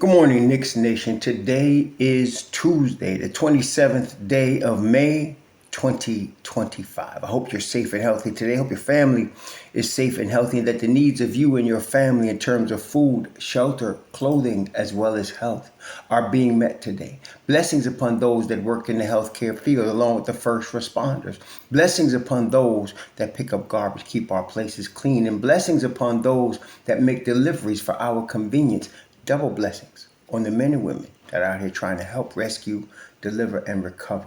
Good morning, Knicks Nation. Today is Tuesday, the 27th day of May, 2025. I hope you're safe and healthy today. I hope your family is safe and healthy and that the needs of you and your family in terms of food, shelter, clothing, as well as health are being met today. Blessings upon those that work in the healthcare field along with the first responders. Blessings upon those that pick up garbage, keep our places clean, and blessings upon those that make deliveries for our convenience. Double blessings on the men and women that are out here trying to help rescue, deliver, and recover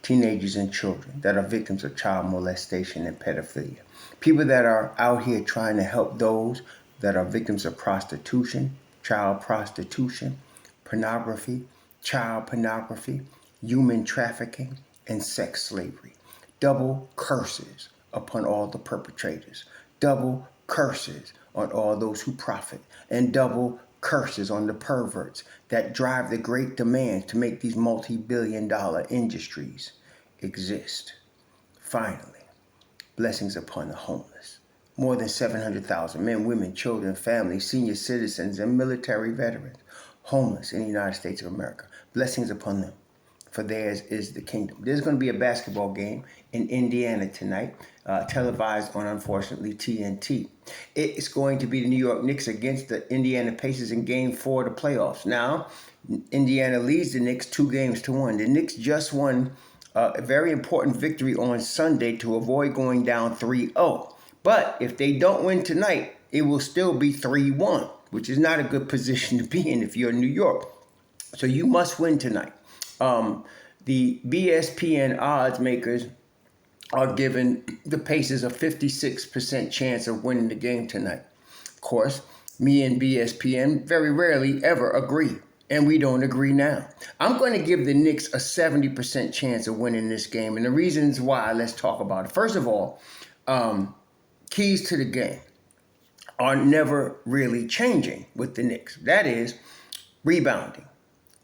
teenagers and children that are victims of child molestation and pedophilia. People that are out here trying to help those that are victims of prostitution, child prostitution, pornography, child pornography, human trafficking, and sex slavery. Double curses upon all the perpetrators. Double curses on all those who profit, and double curses on the perverts that drive the great demand to make these multi-billion-dollar industries exist. Finally, blessings upon the homeless. More than 700,000 men, women, children, families, senior citizens, and military veterans homeless in the United States of America. Blessings upon them, for theirs is the kingdom. There's going to be a basketball game in Indiana tonight, televised on, unfortunately, TNT. It's going to be the New York Knicks against the Indiana Pacers in Game 4 of the playoffs. Now, Indiana leads the Knicks 2-1. The Knicks just won a very important victory on Sunday to avoid going down 3-0. But if they don't win tonight, it will still be 3-1, which is not a good position to be in if you're in New York. So you must win tonight. The BSPN odds makers are giving the Pacers a 56% chance of winning the game tonight. Of course, me and BSPN very rarely ever agree, and we don't agree now. I'm going to give the Knicks a 70% chance of winning this game, and the reasons why, let's talk about it. First of all, keys to the game are never really changing with the Knicks. That is, rebounding,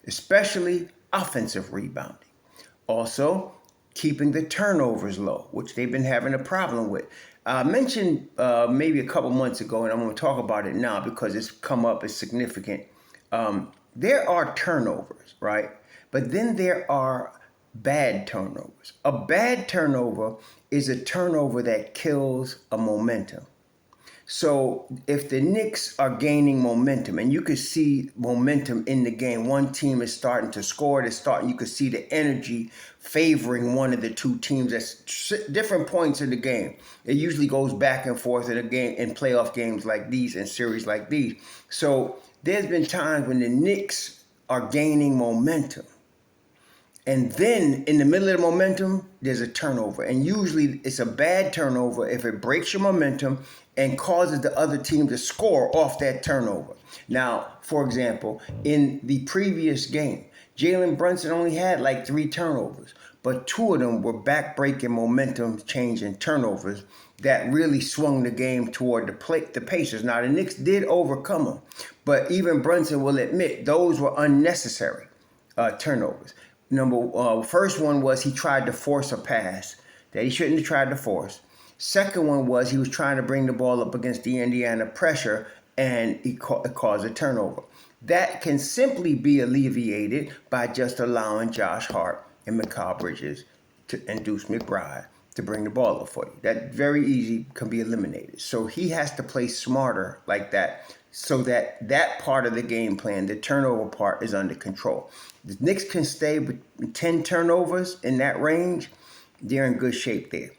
especially offensive rebounding. Also, keeping the turnovers low, which they've been having a problem with. I mentioned maybe a couple months ago, and I'm going to talk about it now because it's come up as significant. There are turnovers, right? But then there are bad turnovers. A bad turnover is a turnover that kills a momentum. So if the Knicks are gaining momentum, and you could see momentum in the game, one team is starting to score, you could see the energy favoring one of the two teams at different points in the game. It usually goes back and forth in a game, in playoff games like these and series like these. So there's been times when the Knicks are gaining momentum. And then in the middle of the momentum, there's a turnover. And usually it's a bad turnover if it breaks your momentum and causes the other team to score off that turnover. Now, for example, in the previous game, Jalen Brunson only had like 3 turnovers, but 2 of them were back-breaking momentum changing turnovers that really swung the game toward the Pacers. Now, the Knicks did overcome them, but even Brunson will admit those were unnecessary turnovers. First one was he tried to force a pass that he shouldn't have tried to force. Second one was he was trying to bring the ball up against the Indiana pressure, and it caused a turnover. That can simply be alleviated by just allowing Josh Hart and Mikal Bridges and Deuce McBride to bring the ball up for you. That very easy can be eliminated. So he has to play smarter like that, so that part of the game plan, the turnover part, is under control. The Knicks can stay with 10 turnovers in that range. They're in good shape there.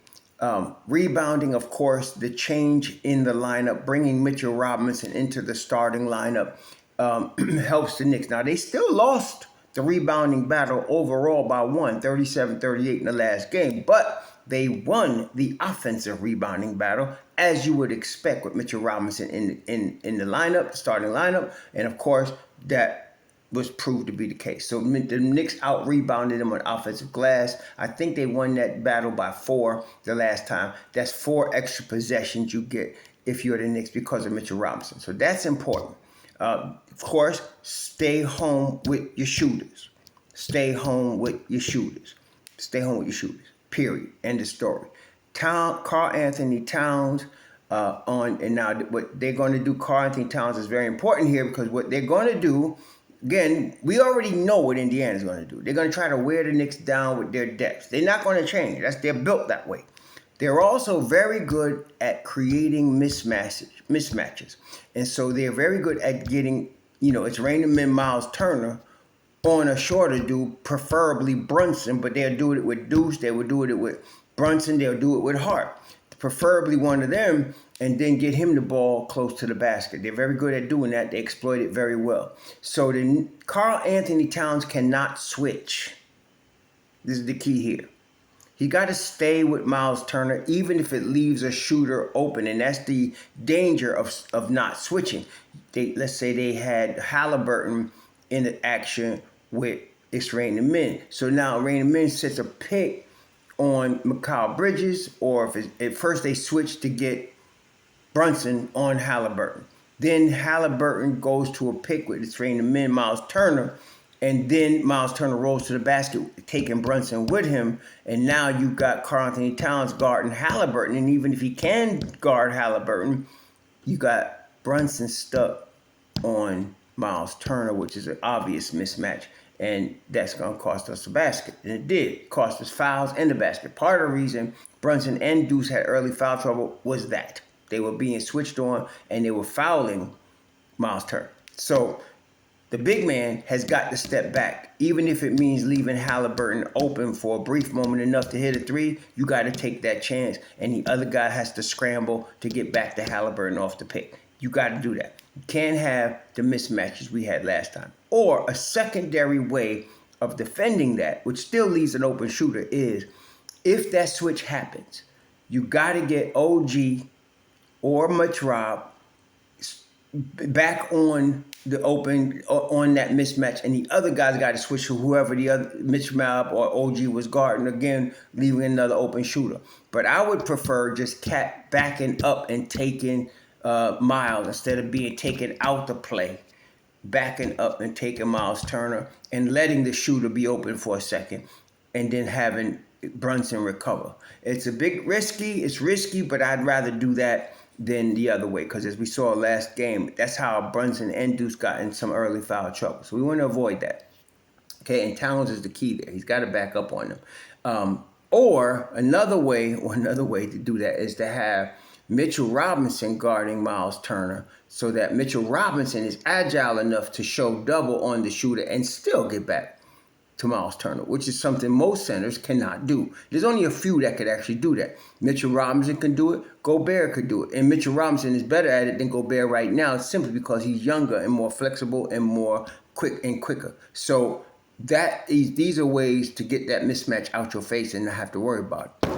Rebounding, of course, the change in the lineup, bringing Mitchell Robinson into the starting lineup helps the Knicks. Now, they still lost the rebounding battle overall by 37-38 in the last game, but they won the offensive rebounding battle, as you would expect with Mitchell Robinson in the lineup, the starting lineup, and of course that was proved to be the case. So the Knicks out-rebounded them on offensive glass. I think they won that battle by 4 the last time. That's 4 extra possessions you get if you're the Knicks because of Mitchell Robinson. So that's important. Of course, stay home with your shooters. Stay home with your shooters. Stay home with your shooters. Period. End of story. Karl Anthony Towns and now what they're going to do, Karl Anthony Towns is very important here because what they're going to do, Again, we already know what Indiana's going to do. They're going to try to wear the Knicks down with their depth. They're not going to change. They're built that way. They're also very good at creating mismatches. And so they're very good at getting, it's Raymond and Miles Turner on a shorter dude, preferably Brunson, but they'll do it with Deuce, they will do it with Brunson, they'll do it with Hart. Preferably one of them, and then get him the ball close to the basket. They're very good at doing that. They exploit it very well. So the Karl Anthony Towns cannot switch. This is the key here. He got to stay with Miles Turner, even if it leaves a shooter open, and that's the danger of not switching. Let's say they had Haliburton in the action with it's Rain and Men. So now Rain and Men sets a pick on Mikal Bridges, or if at first they switch to get Brunson on Haliburton. Then Haliburton goes to a pick with it's Rain and Men, Miles Turner, and then Miles Turner rolls to the basket, taking Brunson with him, and now you've got Karl Anthony Towns guarding Haliburton, and even if he can guard Haliburton, you got Brunson stuck on Miles Turner, which is an obvious mismatch, and that's going to cost us a basket. And it did cost us fouls and the basket. Part of the reason Brunson and Deuce had early foul trouble was that they were being switched on and they were fouling Miles Turner. So the big man has got to step back. Even if it means leaving Haliburton open for a brief moment enough to hit a three, you got to take that chance. And the other guy has to scramble to get back to Haliburton off the pick. You got to do that. You can't have the mismatches we had last time. Or a secondary way of defending that, which still leaves an open shooter, is if that switch happens, you got to get OG or MitchRob back on the open, on that mismatch, and the other guys got to switch to whoever the other MitchRob or OG was guarding, again leaving another open shooter. But I would prefer just Cat backing up and taking Miles instead of being taken out the play, backing up and taking Miles Turner and letting the shooter be open for a second, and then having Brunson recover. It's risky, but I'd rather do that than the other way, because as we saw last game, that's how Brunson and Deuce got in some early foul trouble. So we want to avoid that. Okay, and Towns is the key there. He's got to back up on them. Or another way to do that is to have Mitchell Robinson guarding Miles Turner, so that Mitchell Robinson is agile enough to show double on the shooter and still get back to Miles Turner, which is something most centers cannot do. There's only a few that could actually do that. Mitchell Robinson can do it. Gobert could do it. And Mitchell Robinson is better at it than Gobert right now, simply because he's younger and more flexible and more quicker. So these are ways to get that mismatch out your face and not have to worry about it.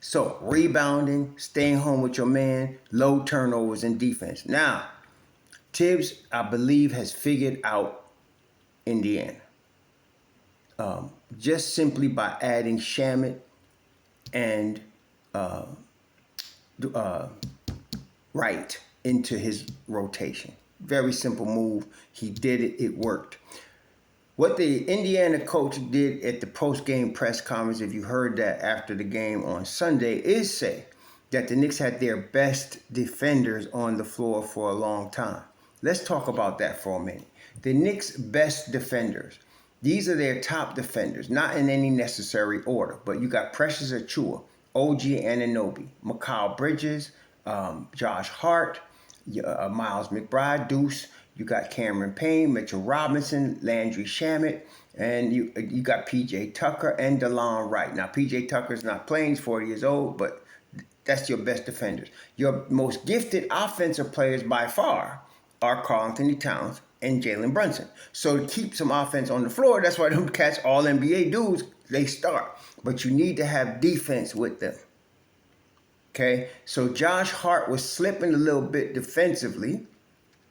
So rebounding, staying home with your man, low turnovers, and defense. Now, Thibs, I believe, has figured out Indiana. Just simply by adding Shamet and Wright into his rotation. Very simple move. He did it. It worked. What the Indiana coach did at the post-game press conference, if you heard that after the game on Sunday, is say that the Knicks had their best defenders on the floor for a long time. Let's talk about that for a minute. The Knicks' best defenders. These are their top defenders, not in any necessary order, but you got Precious Achiuwa, OG Anunoby, Mikal Bridges, Josh Hart, Miles McBride, Deuce. You got Cameron Payne, Mitchell Robinson, Landry Shamet, and you got P.J. Tucker and DeLon Wright. Now, P.J. Tucker's not playing, he's 40 years old, but that's your best defenders. Your most gifted offensive players by far are Karl Anthony Towns and Jalen Brunson. So to keep some offense on the floor, that's why them cats, all NBA dudes, they start. But you need to have defense with them. Okay? So Josh Hart was slipping a little bit defensively.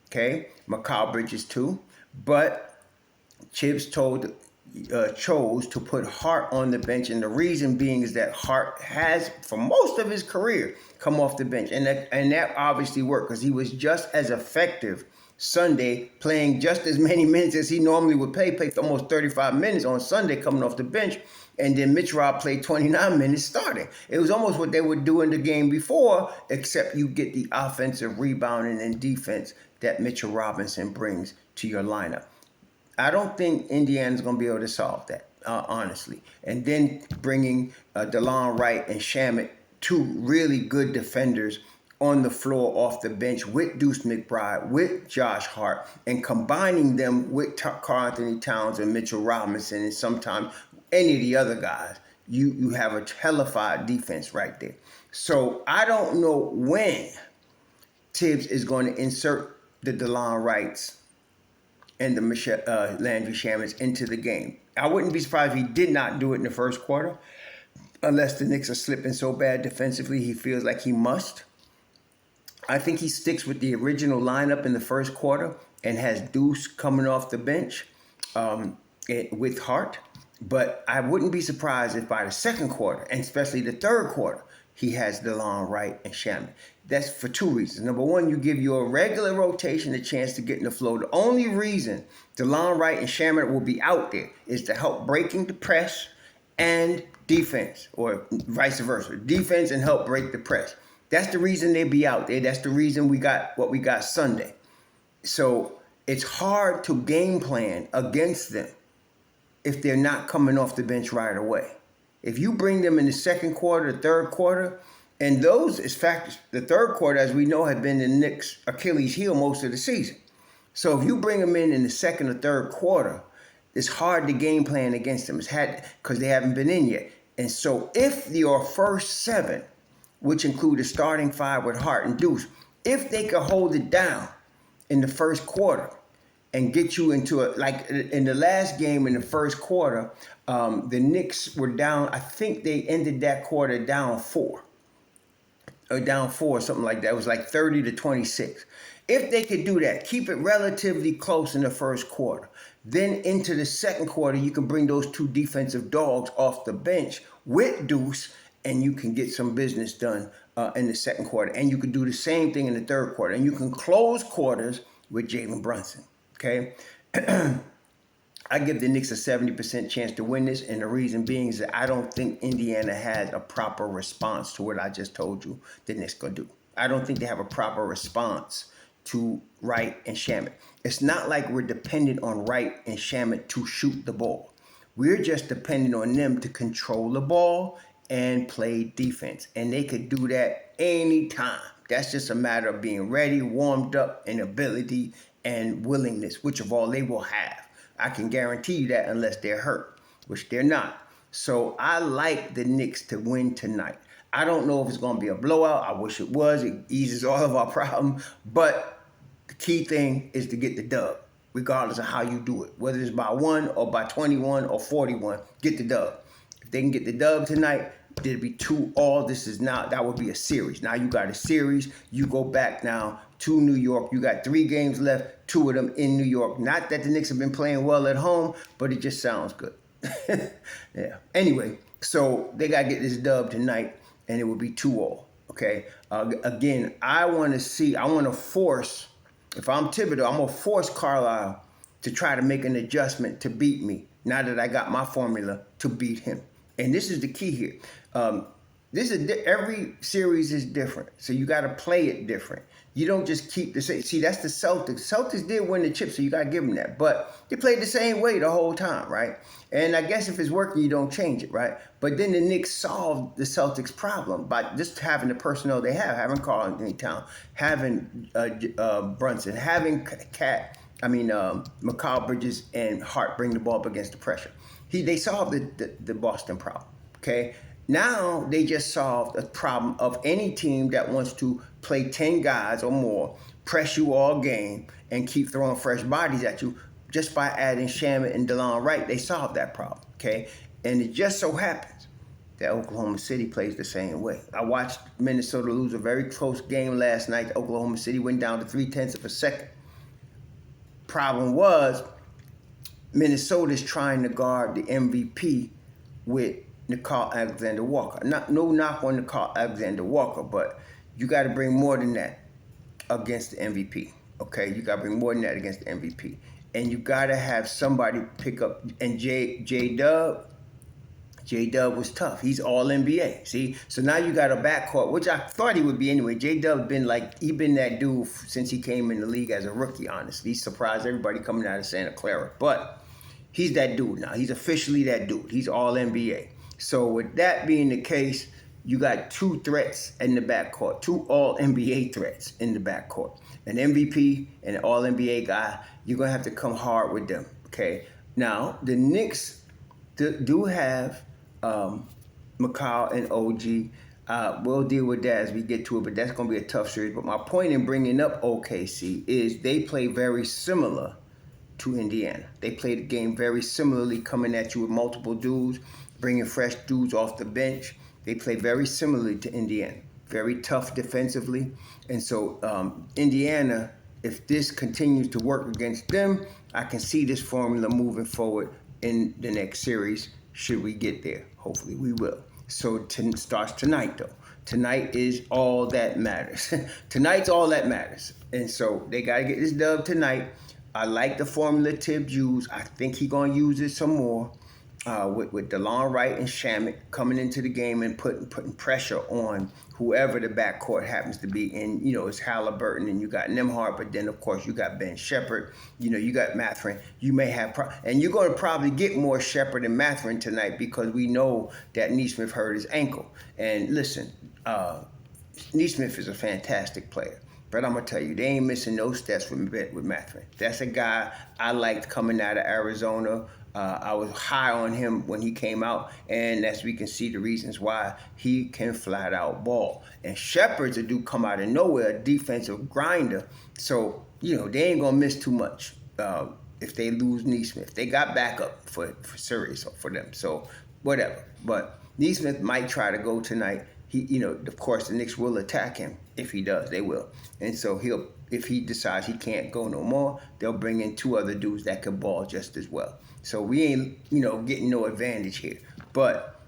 Okay? Mikal Bridges too. But Thibs chose to put Hart on the bench. And the reason being is that Hart has, for most of his career, come off the bench. And that obviously worked, because he was just as effective Sunday, playing just as many minutes as he normally would play almost 35 minutes on Sunday coming off the bench, and then MitchRob played 29 minutes starting. It was almost what they were doing the game before, except you get the offensive rebounding and defense that Mitchell Robinson brings to your lineup. I don't think Indiana's going to be able to solve that, honestly. And then bringing DeLon Wright and Shamet, two really good defenders on the floor off the bench with Deuce McBride, with Josh Hart, and combining them with Karl Anthony Towns and Mitchell Robinson, and sometimes any of the other guys, you have a hellified defense right there. So I don't know when Thibs is going to insert the DeLon Wrights and the Landry Shamets into the game. I wouldn't be surprised if he did not do it in the first quarter, unless the Knicks are slipping so bad defensively he feels like he must. I think he sticks with the original lineup in the first quarter and has Deuce coming off the bench with Hart. But I wouldn't be surprised if by the second quarter, and especially the third quarter, he has DeLon Wright and Shamet. That's for two reasons. Number one, you give your regular rotation a chance to get in the flow. The only reason DeLon Wright and Shamet will be out there is to help breaking the press and defense, or vice versa. Defense and help break the press. That's the reason they'll be out there. That's the reason we got what we got Sunday. So it's hard to game plan against them if they're not coming off the bench right away. If you bring them in the second quarter, the third quarter, and those is factors. The third quarter, as we know, had been the Knicks' Achilles heel most of the season. So if you bring them in the second or third quarter, it's hard to game plan against them. It's had because they haven't been in yet. And so if your first seven, which include the starting five with Hart and Deuce, if they could hold it down in the first quarter and get you into it, like in the last game in the first quarter, the Knicks were down. I think they ended that quarter down 4. Or down 4, something like that. It was like 30-26. If they could do that, keep it relatively close in the first quarter, then into the second quarter, you can bring those two defensive dogs off the bench with Deuce, and you can get some business done in the second quarter. And you can do the same thing in the third quarter. And you can close quarters with Jalen Brunson, okay? I give the Knicks a 70% chance to win this, and the reason being is that I don't think Indiana has a proper response to what I just told you the Knicks going to do. I don't think they have a proper response to Wright and Shamet. It's not like we're dependent on Wright and Shamet to shoot the ball. We're just dependent on them to control the ball and play defense, and they could do that anytime. That's just a matter of being ready, warmed up, and ability and willingness, which of all they will have. I can guarantee you that unless they're hurt, which they're not. So I like the Knicks to win tonight. I don't know if it's going to be a blowout. I wish it was. It eases all of our problems. But the key thing is to get the dub, regardless of how you do it. Whether it's by 1 or by 21 or 41, get the dub. If they can get the dub tonight, there'd be 2-all. That would be a series. Now you got a series. You go back now to New York. You got 3 games left, 2 of them in New York. Not that the Knicks have been playing well at home, but it just sounds good. Yeah. Anyway, so they got to get this dub tonight, and it will be 2-all. Okay. Again, I want to force, if I'm Thibodeau, I'm going to force Carlisle to try to make an adjustment to beat me, now that I got my formula to beat him. And this is the key here. Every series is different, so you got to play it different. You don't just keep the same. See, that's the Celtics. Celtics did win the chip, so you got to give them that. But they played the same way the whole time, right? And I guess if it's working, you don't change it, right? But then the Knicks solved the Celtics' problem by just having the personnel they have, having Karl Anthony Towns, having Brunson, having Mikal Bridges and Hart bring the ball up against the pressure. They solved the Boston problem, okay? Now they just solved a problem of any team that wants to play 10 guys or more, press you all game, and keep throwing fresh bodies at you. Just by adding Shamet and DeLon Wright, they solved that problem, okay? And it just so happens that Oklahoma City plays the same way. I watched Minnesota lose a very close game last night. Oklahoma City went down to 0.3 of a second. Problem was, Minnesota's trying to guard the MVP with Nicole Alexander-Walker. No knock on Nicole Alexander-Walker, but you got to bring more than that against the MVP. Okay, you got to bring more than that against the MVP, and you got to have somebody pick up. And J-Dub J-Dub was tough. He's all NBA. See? So now you got a backcourt, which I thought he would be anyway. J-Dub been that dude since he came in the league as a rookie, honestly. He surprised everybody coming out of Santa Clara. But he's that dude now. He's officially that dude. He's all NBA. So with that being the case, you got two threats in the backcourt, two all NBA threats in the backcourt. An MVP and an all NBA guy, you're going to have to come hard with them, okay? Now, the Knicks do have McCall and OG. We'll deal with that as we get to it, but that's going to be a tough series. But my point in bringing up OKC is they play very similar to Indiana. They play the game very similarly, coming at you with multiple dudes, bringing fresh dudes off the bench. They play very similarly to Indiana. Very tough defensively. And so Indiana, if this continues to work against them, I can see this formula moving forward in the next series, should we get there. Hopefully we will. So it starts tonight, though. Tonight is all that matters. Tonight's all that matters. And so they got to get this dub tonight. I like the formula Thibs used. I think he's going to use it some more with DeLon Wright and Shamet coming into the game and putting pressure on whoever the backcourt happens to be. And, it's Haliburton and you got Nembhart, but then, of course, you got Shepard. You got Mathurin. You may have and you're going to probably get more Shepard and Mathurin tonight because we know that Nesmith hurt his ankle. And listen, Nesmith is a fantastic player. But I'm going to tell you, they ain't missing no steps with Mathurin. That's a guy I liked coming out of Arizona. I was high on him when he came out, and as we can see the reasons why he can flat out ball. And Shepard's a dude come out of nowhere, a defensive grinder. So, they ain't going to miss too much if they lose Nesmith. They got backup for series for them. So, whatever. But Nesmith might try to go tonight. He, of course, the Knicks will attack him. If he does, they will. And so if he decides he can't go no more, they'll bring in two other dudes that can ball just as well. So we ain't, getting no advantage here. But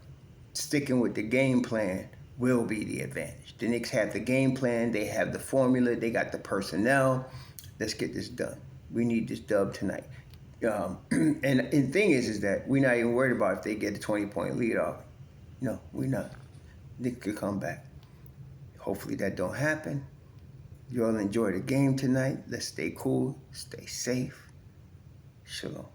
sticking with the game plan will be the advantage. The Knicks have the game plan. They have the formula. They got the personnel. Let's get this done. We need this dub tonight. And the thing is that we're not even worried about if they get a 20-point lead off. No, we're not. Knicks could come back. Hopefully that don't happen. You all enjoy the game tonight. Let's stay cool, stay safe. Shalom.